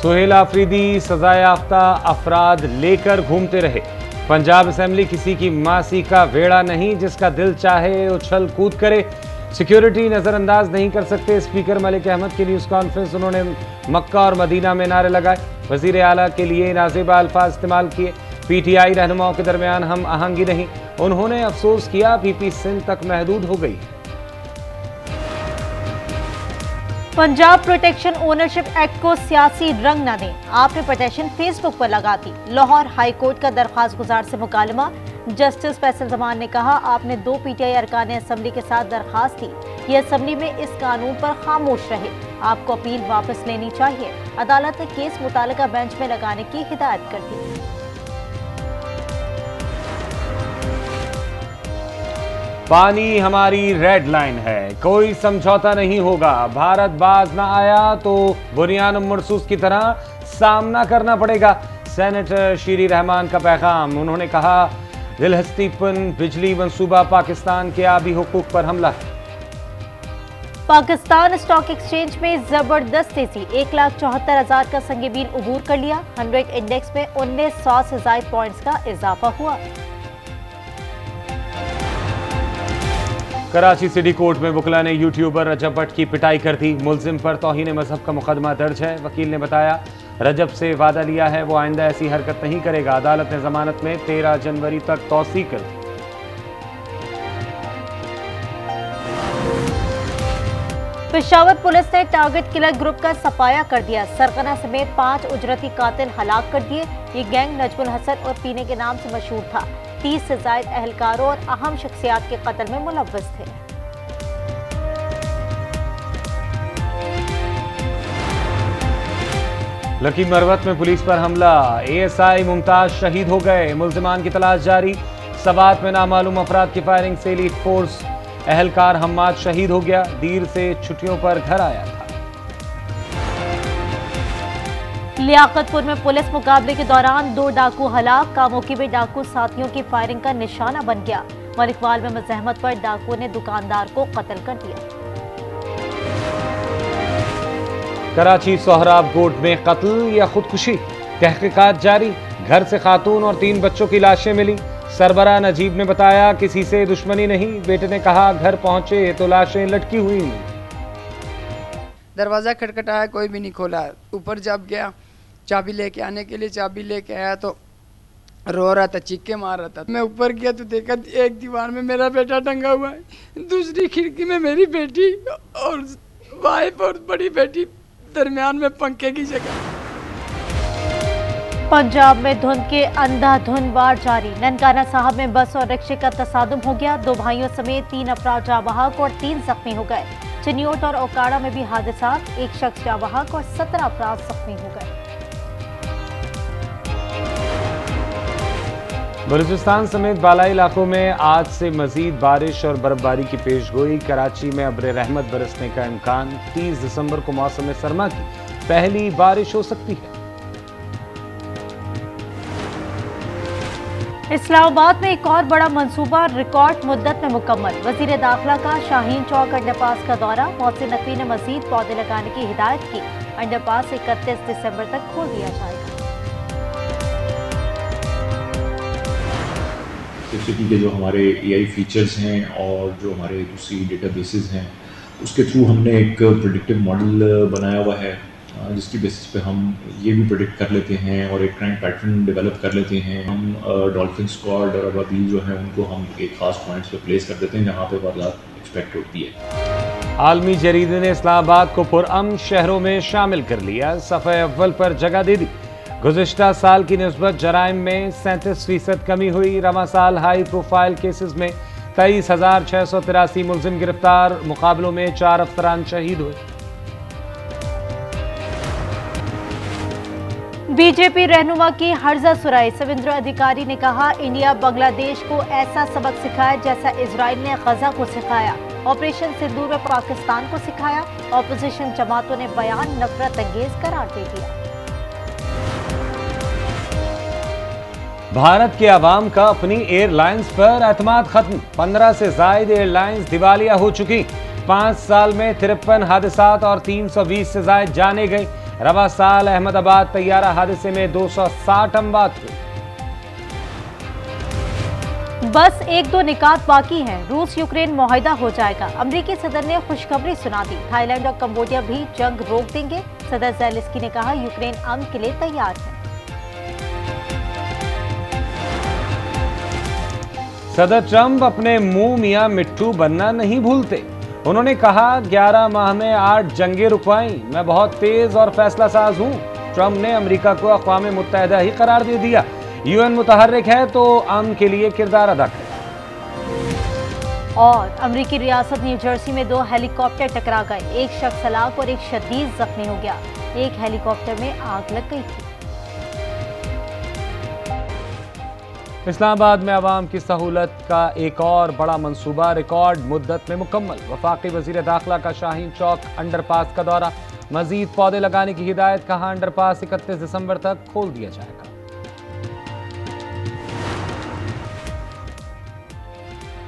सुहेल आफरीदी सजायाफ्ता अफराद लेकर घूमते रहे। पंजाब असेंबली किसी की मासी का वेड़ा नहीं, जिसका दिल चाहे उछल कूद करे। सिक्योरिटी नजरअंदाज नहीं कर सकते। स्पीकर मलिक अहमद की न्यूज कॉन्फ्रेंस, उन्होंने मक्का और मदीना में नारे लगाए। वजीर आला के लिए नाज़ेबा अल्फाज इस्तेमाल किए। पीटीआई रहनुमाओं के दरमियान हम आहंगी नहीं। उन्होंने अफसोस किया पीपी सिंध तक महदूद हो गई। पंजाब प्रोटेक्शन ओनरशिप एक्ट को सियासी रंग न दें, आपने पटिशन फेसबुक पर लगा दी। लाहौर हाई कोर्ट का दरख्वास्त गुजार से मुकालमा। जस्टिस फैसल जमान ने कहा, आपने 2 पीटीआई अरकान असम्बली के साथ दरखास्त दी, ये असम्बली में इस कानून पर खामोश रहे, आपको अपील वापस लेनी चाहिए। अदालत ने केस मुतालिका बेंच में लगाने की हिदायत कर दी। पानी हमारी रेड लाइन है, कोई समझौता नहीं होगा। भारत बाज ना आया तो बुनियान मरसूस की तरह सामना करना पड़ेगा। सेनेटर शीरी रहमान का पैगाम, उन्होंने कहा दिलहस्तीपन बिजली मंसूबा पाकिस्तान के आबी हुकूक पर हमला है। पाकिस्तान स्टॉक एक्सचेंज में जबरदस्त तेजी, 1,74,000 का संगीबीन उबूर कर लिया। 100 इंडेक्स में 1900 से ज़ायद पॉइंट्स का इजाफा हुआ। कराची सिटी कोर्ट में वकला ने यूट्यूबर रजब भट्ट की पिटाई कर दी। मुलजिम पर तौहीन मजहब का मुकदमा दर्ज है। वकील ने बताया रजब से वादा लिया है वो आइंदा ऐसी हरकत नहीं करेगा। अदालत ने जमानत में 13 जनवरी तक तौसी कर दी। पेशावर पुलिस ने टारगेट किलर ग्रुप का सफाया कर दिया। सरगना समेत 5 उजरती कातिल हलाक कर दिए। ये गैंग नजमुल हसन और पीने के नाम से मशहूर था। 30 से ज़ायद अहलकारों और अहम शख्सियात के कत्ल में मुलव्वस थे। लकी मरवत में पुलिस पर हमला, एएसआई मुमताज शहीद हो गए। मुल्जिमान की तलाश जारी। सवात में नामालूम अफराद की फायरिंग से एलीट फोर्स एहलकार हम्माद शहीद हो गया। दीर से छुट्टियों पर घर आया था। लियाकतपुर में पुलिस मुकाबले के दौरान 2 डाकू हलाक। कामोकी में डाकू साथियों की फायरिंग का निशाना बन गया। मलिकवाल में मजहमत पर डाकू ने दुकानदार को कत्ल कर दिया। कराची सोहराब गोट में कत्ल या खुदकुशी, तहकीकात जारी। घर से खातून और 3 बच्चों की लाशें मिली। सरबरा नजीब ने बताया किसी से दुश्मनी नहीं। बेटे ने कहा घर पहुंचे तो लाशें लटकी हुई मिली। दरवाज़ा खटखटाया, कोई भी नहीं खोला। ऊपर जब गया चाबी लेके आने के लिए, चाबी लेके आया तो रो रहा था, चीखे मार रहा था। मैं ऊपर गया तो देखा एक दीवार में मेरा बेटा टंगा हुआ है, दूसरी खिड़की में मेरी बेटी और वाइफ और बड़ी बेटी, दरमियान में पंखे की जगह। पंजाब में धुंध के अंधाधुंध वार जारी। ननकाना साहब में बस और रिक्शे का तसादुम हो गया। 2 भाइयों समेत 3 अफराद जाँ बहक और 3 जख्मी हो गए। चिन्योट और ओकाड़ा में भी हादसात, 1 शख्स जाँ बहक और 17 अफराद जख्मी हो गए। बलूचिस्तान समेत बालाई इलाकों में आज से मजीद बारिश और बर्फबारी की पेशगोई। कराची में अब्र रहमत बरसने का इम्कान। 30 दिसंबर को मौसम सरमा की पहली बारिश हो सकती है। इस्लामाबाद में एक और बड़ा मंसूबा रिकॉर्ड मुद्दत में मुकम्मल। वजीर दाखिला का शाहीन चौक अंडरपास का दौरा। मोहसिन नकवी ने मजीद पौधे लगाने की हिदायत की। अंडरपास 31 दिसंबर तक खोल दिया जाएगा। सिटी के जो हमारे एआई फीचर्स हैं और जो हमारे दूसरी डेटाबेसेस हैं, उसके थ्रू हमने एक प्रेडिक्टिव मॉडल बनाया हुआ है, जिसकी बेसिस पे हम ये भी प्रेडिक्ट कर लेते हैं और एक क्राइम पैटर्न डेवलप कर लेते हैं। हम डॉल्फिन स्क्वाड और अबाबील जो है उनको हम एक खास पॉइंट्स पे प्लेस कर देते हैं जहाँ पे वारदात एक्सपेक्ट होती है। आलमी जरीदे ने इस्लामाबाद को पुरअमन शहरों में शामिल कर लिया। सफ़े अव्वल पर जगह दे दी। गुज़िश्ता साल की निस्बत जराइम में 37% कमी हुई। रवा साल हाई प्रोफाइल केसेस में 23,683 मुलजिम गिरफ्तार। मुकाबलों में 4 अफसरान शहीद हुए। बीजेपी रहनुमा की हर्जा सुराई। सविंद्र अधिकारी ने कहा, इंडिया बांग्लादेश को ऐसा सबक सिखाया जैसा इजराइल ने गजा को सिखाया। ऑपरेशन सिंदूर में पाकिस्तान को सिखाया। ऑपोजिशन जमातों ने बयान नफरत अंगेज करार दे दिया। भारत के अवाम का अपनी एयरलाइंस पर एतमाद खत्म। 15 से जायद एयरलाइंस दिवालिया हो चुकी। 5 साल में 53 हादसात और 320 से जायद जाने गई। रवा साल अहमदाबाद तैयारा हादसे में 260 अमवात हुई। बस 1-2 निकात बाकी हैं। रूस यूक्रेन मुआहिदा हो जाएगा। अमेरिकी सदर ने खुशखबरी सुना दी। थाईलैंड और कंबोडिया भी जंग रोक देंगे। सदर ज़ेलेंस्की ने कहा यूक्रेन अमन के लिए तैयार है। सदर ट्रंप अपने मुंह मियां मिट्टू बनना नहीं भूलते। उन्होंने कहा 11 माह में 8 जंगें रुकवाई, मैं बहुत तेज और फैसला साज हूं। ट्रंप ने अमेरिका को अक़वाम मुत्तहिदा ही करार दे दिया। यूएन मुतहर्रिक है तो अमन के लिए किरदार अदा करे। और अमेरिकी रियासत न्यू जर्सी में 2 हेलीकॉप्टर टकरा गए। एक शख्स हलाक और एक शदीद जख्मी हो गया। एक हेलीकॉप्टर में आग लग गई थी। इस्लामाबाद में आवाम की सहूलत का एक और बड़ा मंसूबा रिकॉर्ड मुद्दत में मुकम्मल। वफाकी वजीर दाखिला का शाहीन चौक अंडरपास का दौरा। मजीद पौधे लगाने की हिदायत। कहा अंडरपास 31 दिसंबर तक खोल दिया जाएगा।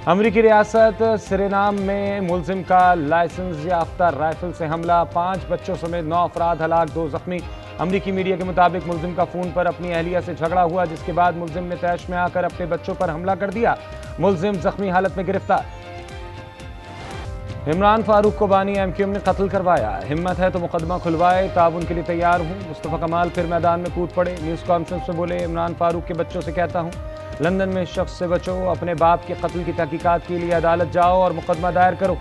अमेरिकी रियासत सुरिनाम में मुलजिम का लाइसेंस याफ्ता राइफल से हमला। 5 बच्चों समेत 9 अफराद हलाक, 2 जख्मी। अमेरिकी मीडिया के मुताबिक मुलजिम का फोन पर अपनी अहलिया से झगड़ा हुआ, जिसके बाद मुलजिम ने तैश में आकर अपने बच्चों पर हमला कर दिया। मुलजिम जख्मी हालत में गिरफ्तार। इमरान फारूक को बानी एमक्यूएम ने कत्ल करवाया। हिम्मत है तो मुकदमा खुलवाए, ताउन के लिए तैयार हूं। मुस्तफा कमाल फिर मैदान में कूद पड़े। न्यूज़ कॉन्फ्रेंस में बोले इमरान फारूक के बच्चों से कहता हूं लंदन में शख्स से बचो, अपने बाप के कत्ल की तहकीकात के लिए अदालत जाओ और मुकदमा दायर करो।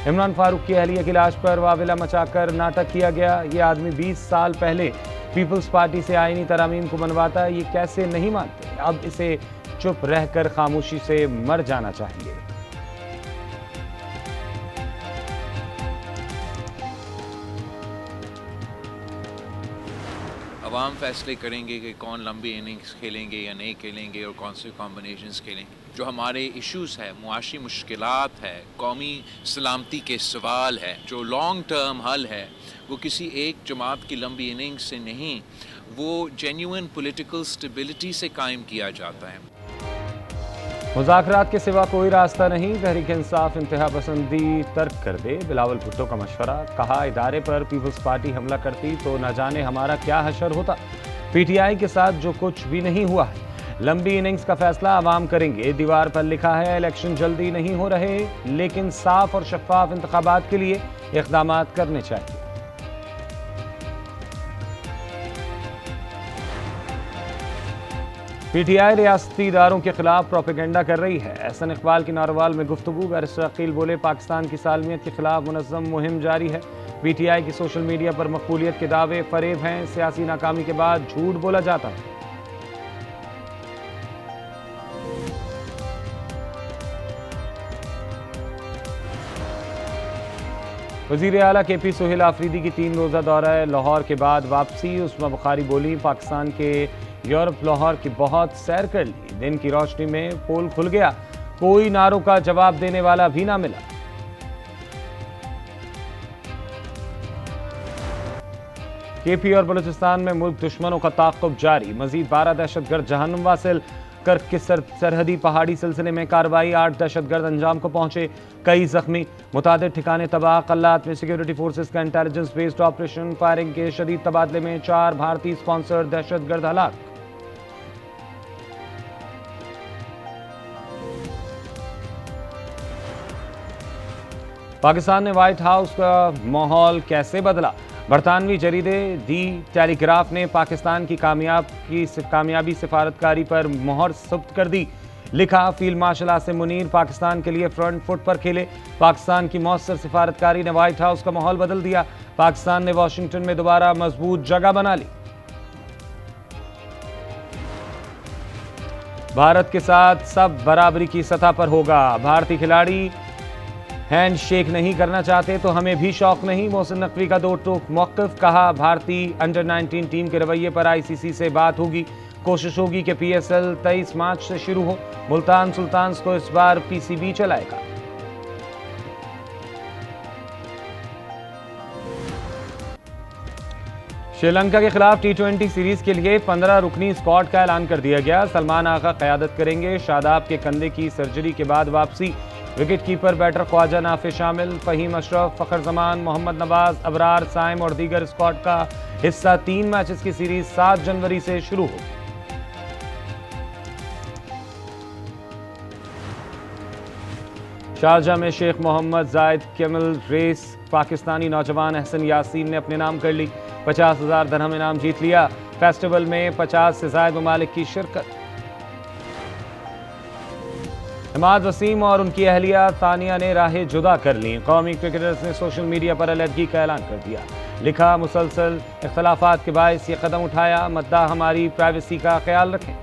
इमरान फारूक की अहलिया की लाश पर वाविला मचाकर नाटक किया गया। ये आदमी 20 साल पहले पीपल्स पार्टी से आईनी तरामीम को मनवाता है, ये कैसे नहीं मानते। अब इसे चुप रहकर खामोशी से मर जाना चाहिए। अवाम फैसले करेंगे कि कौन लंबी इनिंग्स खेलेंगे या नहीं खेलेंगे और कौन से कॉम्बिनेशंस खेलेंगे। जो हमारे इश्यूज़ है, मुआशी मुश्किलात है, कौमी सलामती के सवाल है, जो लॉन्ग टर्म हल है, वो किसी एक जमात की लंबी इनिंग्स से नहीं, वो जेन्युइन पॉलिटिकल स्टेबिलिटी से कायम किया जाता है। मुज़ाकरात के सिवा कोई रास्ता नहीं। तहरीक इंसाफ इंतहा पसंदी तर्क कर दे, बिलावल भुट्टो का मशवरा। कहा इदारे पर पीपल्स पार्टी हमला करती तो न जाने हमारा क्या हशर होता। पीटीआई के साथ जो कुछ भी नहीं हुआ है। लंबी इनिंग्स का फैसला आवाम करेंगे। दीवार पर लिखा है इलेक्शन जल्दी नहीं हो रहे, लेकिन साफ और शफाफ इंतखाबात के लिए इक़दामात करने चाहिए। पीटीआई रियासती इदारों के खिलाफ प्रोपेगेंडा कर रही है। एहसन इकबाल की नारोवाल में गुफ्तगू। बैरिस्टर अकील बोले पाकिस्तान की सालमियत के खिलाफ मुनज़्ज़म मुहिम जारी है। पीटीआई की सोशल मीडिया पर मकबूलियत के दावे फरेब हैं। सियासी नाकामी के बाद झूठ बोला जाता है। वज़ीर आला केपी सोहेल आफरीदी की 3 रोज़ा दौरा लाहौर के बाद वापसी। उस्मा बुखारी बोली पाकिस्तान के यूरोप लाहौर की बहुत सैर कर ली। दिन की रोशनी में पोल खुल गया, कोई नारों का जवाब देने वाला भी ना मिला। केपी और बलूचिस्तान में मुल्क दुश्मनों का ताक़ुब जारी। मजीद 12 दहशतगर्द जहन्नुम वासिल। कर्क के सरहदी पहाड़ी सिलसिले में कार्रवाई। 8 दहशतगर्द अंजाम को पहुंचे, कई जख्मी। मुतादिद ठिकाने तबाह। कल्लात में सिक्योरिटी फोर्सेस का इंटेलिजेंस बेस्ड ऑपरेशन। फायरिंग के शदीद तबादले में 4 भारतीय स्पॉन्सर्ड दहशतगर्द हलाक। पाकिस्तान ने व्हाइट हाउस का माहौल कैसे बदला। बरतानवी जरीदे दी टेलीग्राफ ने पाकिस्तान की कामयाबी सिफारतकारी पर मोहर सुप्त कर दी। लिखा फील्ड मार्शल आसिम मुनीर पाकिस्तान के लिए फ्रंट फुट पर खेले। पाकिस्तान की मौसर सिफारतकारी ने व्हाइट हाउस का माहौल बदल दिया। पाकिस्तान ने वाशिंगटन में दोबारा मजबूत जगह बना ली। भारत के साथ सब बराबरी की सतह पर होगा। भारतीय खिलाड़ी हैंड शेक नहीं करना चाहते तो हमें भी शौक नहीं। मोहसिन नकवी का 2 टोक मौक़िफ़। कहा भारतीय अंडर 19 टीम के रवैये पर आईसीसी से बात होगी। कोशिश होगी कि पीएसएल 23 मार्च से शुरू हो। मुल्तान सुल्तान्स को इस बार पीसीबी चलाएगा। श्रीलंका के खिलाफ T20 सीरीज के लिए 15 रुकनी स्क्वाड का ऐलान कर दिया गया। सलमान आगा क़यादत करेंगे। शादाब के कंधे की सर्जरी के बाद वापसी। Wicket keeper batter Khawaja Nafay शामिल, फहीम अशरफ, फखर जमान, मोहम्मद नवाज, अबरार, साइम और दीगर स्क्वाड का हिस्सा। 3 मैचेस की सीरीज 7 जनवरी से शुरू होगी। शारजा में शेख मोहम्मद जायद कैमल रेस पाकिस्तानी नौजवान अहसन यासीन ने अपने नाम कर ली। 50,000 दरहम इनाम जीत लिया। फेस्टिवल में 50 से ज्यादा ममालिक की शिरकत। इमाद वसीम और उनकी अहलिया तानिया ने राहें जुदा कर ली। कौमी क्रिकेटर्स ने सोशल मीडिया पर अलहदगी का ऐलान कर दिया। लिखा, मुसलसल इख्तलाफात के बायस ये कदम उठाया, मद्दा हमारी प्राइवेसी का ख्याल रखें।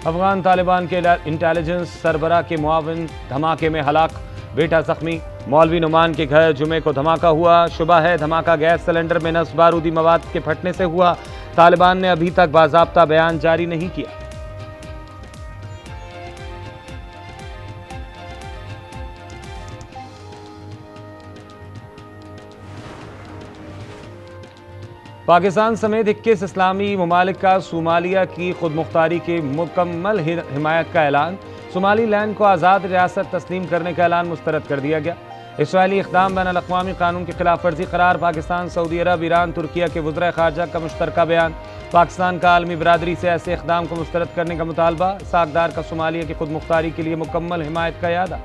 अफगान तालिबान के इंटेलिजेंस सरबराह के मुआविन धमाके में हलाक, बेटा जख्मी। मौलवी नुमान के घर जुमे को धमाका हुआ। शुबह है धमाका गैस सिलेंडर में नस्ब बारूदी मवाद के फटने से हुआ। तालिबान ने अभी तक बाज़ाब्ता बयान जारी नहीं किया। पाकिस्तान समेत 21 इस्लामी ममालिक का सोमालिया की खुद मुख्तारी के मुकम्मल हिमायत का ऐलान। सोमाली लैंड को आज़ाद रियासत तस्लीम करने का ऐलान मुस्तरद कर दिया गया। इसराइली इक़दाम बैनुल-अक़वामी कानून की खिलाफ वर्जी करार। पाकिस्तान, सऊदी अरब, ईरान, तुर्किया के वज़ीर ख़ारजा का मुश्तरका बयान। पाकिस्तान का आलमी बरादरी से ऐसे इक़दाम को मुस्तरद करने का मुतालबा। साकदार का सोमालिया की खुद मुख्तारी के लिए मुकम्मल हिमायत का यादा।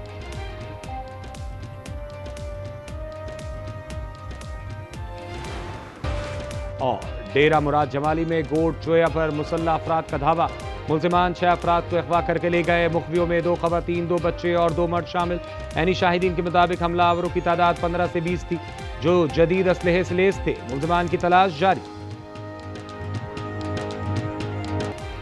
और डेरा मुराद जमाली में गोट जोया पर मुसल्लह अफराद का धावा। मुल्ज़िमान 6 अफराद को अगवा करके ले गए। मुखबियों में 2 ख़वातीन, 2 बच्चे और 2 मर्द शामिल। ऐनी शाहिदीन के मुताबिक हमलावरों की तादाद 15 से 20 थी, जो जदीद असलहे से लैस थे। मुल्ज़िमान की तलाश जारी।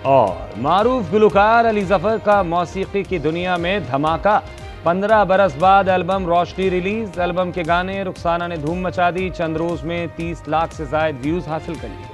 और मारूफ गुलकार अली ज़फ़र का मौसीकी की दुनिया में धमाका। 15 बरस बाद एल्बम रोशनी रिलीज। एल्बम के गाने रुखसाना ने धूम मचा दी। चंद रोज में 30 लाख से ज्यादा व्यूज हासिल कर लिए।